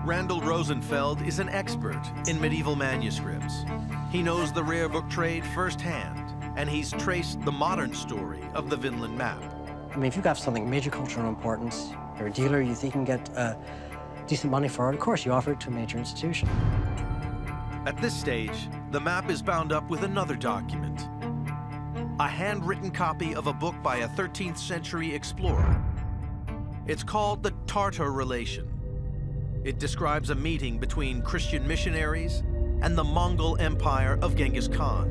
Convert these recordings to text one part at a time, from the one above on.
Randall Rosenfeld is an expert in medieval manuscripts. He knows the rare book trade firsthand, and he's traced the modern story of the Vinland map. I mean, if you have something major cultural importance, you're a dealer, you think you can get decent money for it, of course you offer it to a major institution. At this stage, the map is bound up with another document, a handwritten copy of a book by a 13th century explorer. It's called the Tartar Relation. It describes a meeting between Christian missionaries and the Mongol Empire of Genghis Khan.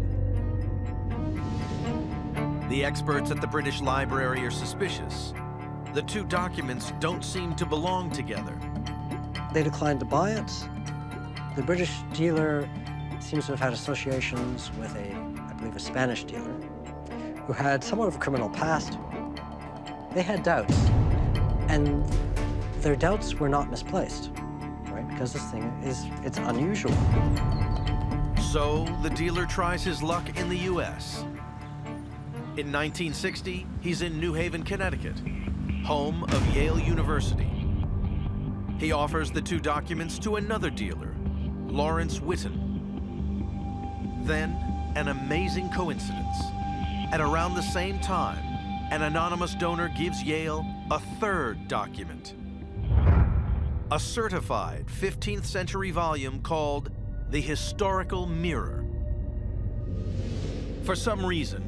The experts at the British Library are suspicious. The two documents don't seem to belong together. They declined to buy it. The British dealer seems to have had associations with I believe, a Spanish dealer who had somewhat of a criminal past. They had doubts, and their doubts were not misplaced, right? Because this thing it's unusual. So the dealer tries his luck in the US. In 1960, he's in New Haven, Connecticut, home of Yale University. He offers the two documents to another dealer, Lawrence Witten. Then, an amazing coincidence. At around the same time, an anonymous donor gives Yale a third document, a certified 15th century volume called The Historical Mirror. For some reason,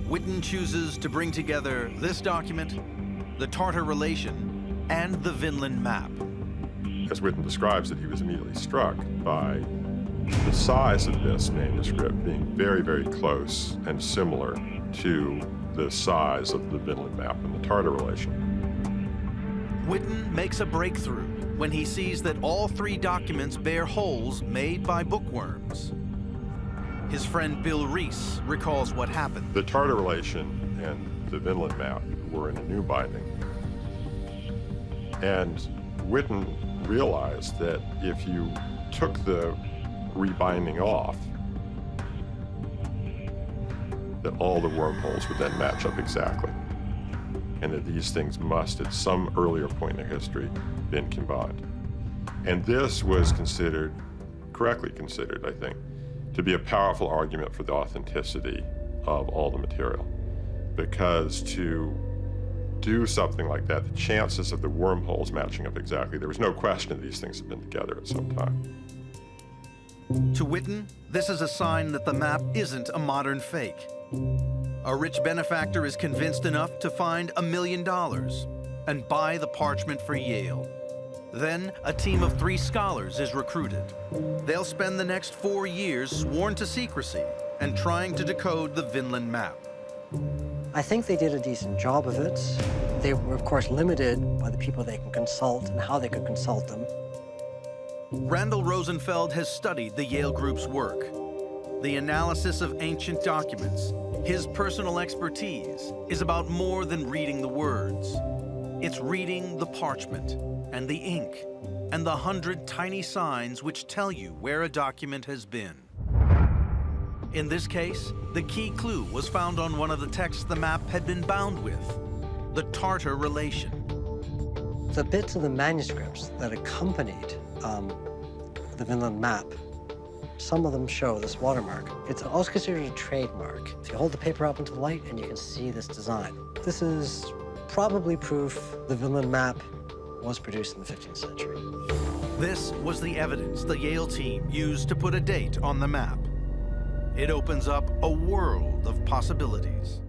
Witten chooses to bring together this document, the Tartar Relation, and the Vinland map. As Witten describes it, he was immediately struck by the size of this manuscript being very, very close and similar to the size of the Vinland map and the Tartar Relation. Witten makes a breakthrough when he sees that all three documents bear holes made by bookworms. His friend Bill Reese recalls what happened. The Tartar Relation and the Vinland map were in a new binding. And Witten realized that if you took the rebinding off, that all the wormholes would then match up exactly, and that these things must, at some earlier point in history, been combined. And this was considered, correctly considered, I think, to be a powerful argument for the authenticity of all the material. Because to do something like that, the chances of the wormholes matching up exactly, there was no question that these things had been together at some time. To Witten, this is a sign that the map isn't a modern fake. A rich benefactor is convinced enough to find $1 million and buy the parchment for Yale. Then a team of 3 scholars is recruited. They'll spend the next 4 years sworn to secrecy and trying to decode the Vinland map. I think they did a decent job of it. They were, of course, limited by the people they can consult and how they could consult them. Randall Rosenfeld has studied the Yale Group's work. The analysis of ancient documents, his personal expertise, is about more than reading the words. It's reading the parchment and the ink and the 100 tiny signs which tell you where a document has been. In this case, the key clue was found on one of the texts the map had been bound with, the Tartar Relation. The bits of the manuscripts that accompanied the Vinland map, some of them show this watermark. It's also considered a trademark. If you hold the paper up into the light and you can see this design. This is probably proof the Vinland map was produced in the 15th century. This was the evidence the Yale team used to put a date on the map. It opens up a world of possibilities.